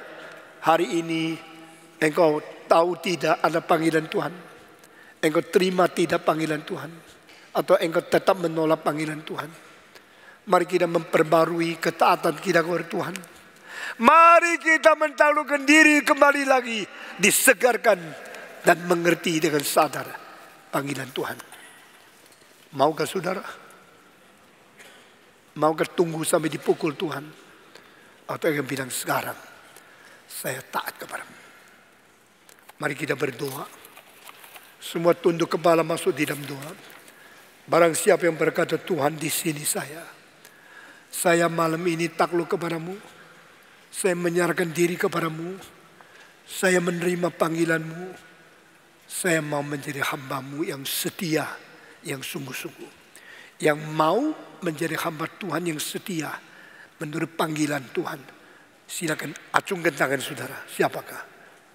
hari ini engkau tahu tidak ada panggilan Tuhan? Engkau terima tidak panggilan Tuhan? Atau engkau tetap menolak panggilan Tuhan? Mari kita memperbarui ketaatan kita kepada Tuhan. Mari kita mentaklukkan diri kembali lagi, disegarkan dan mengerti dengan sadar panggilan Tuhan. Maukah saudara? Maukah tunggu sampai dipukul Tuhan? Atau yang bilang sekarang saya taat kepadamu. Mari kita berdoa. Semua tunduk kepala masuk di dalam doa. Barang siapa yang berkata, Tuhan di sini saya malam ini takluk kepadamu. Saya menyerahkan diri kepadamu. Saya menerima panggilanmu. Saya mau menjadi hamba-Mu yang setia, yang sungguh-sungguh. Yang mau menjadi hamba Tuhan yang setia menurut panggilan Tuhan. Silakan acungkan tangan saudara. Siapakah?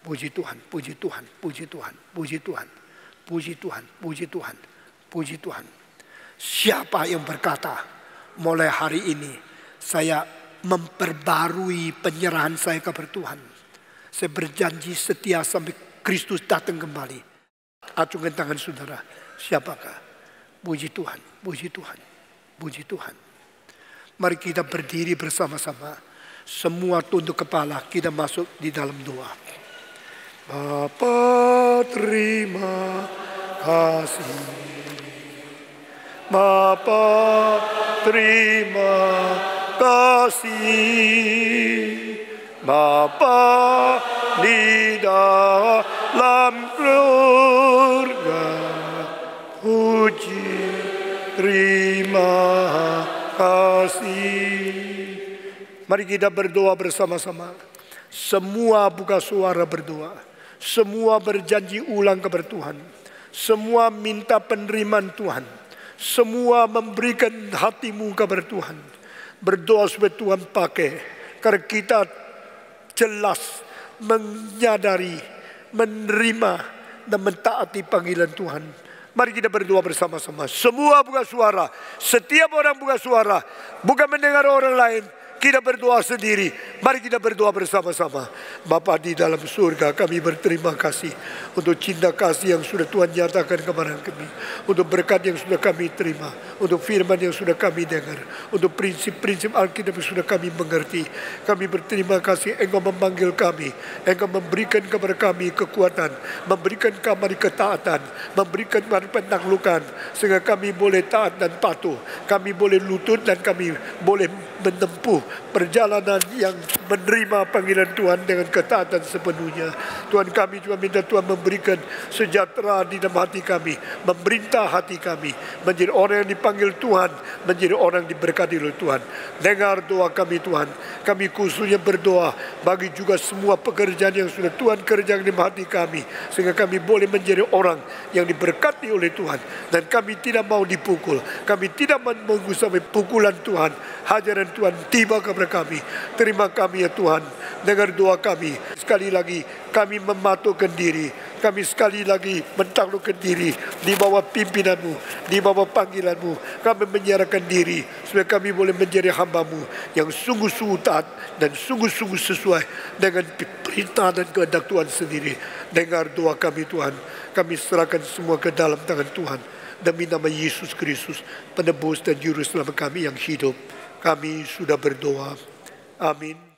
Puji Tuhan, puji Tuhan, puji Tuhan, puji Tuhan, puji Tuhan, puji Tuhan, puji Tuhan. Siapa yang berkata, mulai hari ini saya memperbarui penyerahan saya kepada Tuhan. Saya berjanji setia sampai Kristus datang kembali. Acungkan tangan saudara. Siapakah? Puji Tuhan, puji Tuhan, puji Tuhan. Mari kita berdiri bersama-sama. Semua tunduk kepala, kita masuk di dalam doa. Bapa terima kasih. Bapa, terima kasih. Bapa di dalam surga, puji terima kasih. Mari kita berdoa bersama-sama. Semua buka suara berdoa. Semua berjanji ulang kepada Tuhan. Semua minta penerimaan Tuhan. Semua memberikan hatimu kepada Tuhan. Berdoa supaya Tuhan pakai. Karena kita jelas menyadari, menerima dan mentaati panggilan Tuhan. Mari kita berdoa bersama-sama. Semua buka suara. Setiap orang buka suara. Bukan mendengar orang lain. Kita berdoa sendiri. Mari kita berdoa bersama-sama. Bapa di dalam surga, kami berterima kasih untuk cinta kasih yang sudah Tuhan nyatakan kepada kami, untuk berkat yang sudah kami terima, untuk firman yang sudah kami dengar, untuk prinsip-prinsip Alkitab yang sudah kami mengerti. Kami berterima kasih Engkau memanggil kami, Engkau memberikan kepada kami kekuatan, memberikan kami ketaatan, memberikan kami penaklukan, sehingga kami boleh taat dan patuh, kami boleh lutut dan kami boleh menempuh perjalanan yang menerima panggilan Tuhan dengan ketaatan sepenuhnya. Tuhan, kami cuma minta Tuhan memberikan sejahtera di dalam hati kami, memerintah hati kami, menjadi orang yang dipanggil Tuhan, menjadi orang yang diberkati oleh Tuhan. Dengar doa kami Tuhan. Kami khususnya berdoa bagi juga semua pekerjaan yang sudah Tuhan kerjakan di hati kami, sehingga kami boleh menjadi orang yang diberkati oleh Tuhan. Dan kami tidak mau dipukul, kami tidak mau menunggu sampai pukulan Tuhan. Hajaran Tuhan tiba kepada kami. Terima kami ya Tuhan. Dengar doa kami. Sekali lagi kami mematuhkan diri. Kami sekali lagi mentaklukkan diri di bawah pimpinanmu, di bawah panggilanmu. Kami menyerahkan diri supaya kami boleh menjadi hamba-Mu yang sungguh-sungguh taat dan sungguh-sungguh sesuai dengan perintah dan kehendak Tuhan sendiri. Dengar doa kami Tuhan. Kami serahkan semua ke dalam tangan Tuhan. Demi nama Yesus Kristus, penebus dan juru selamat kami yang hidup. Kami sudah berdoa. Amin.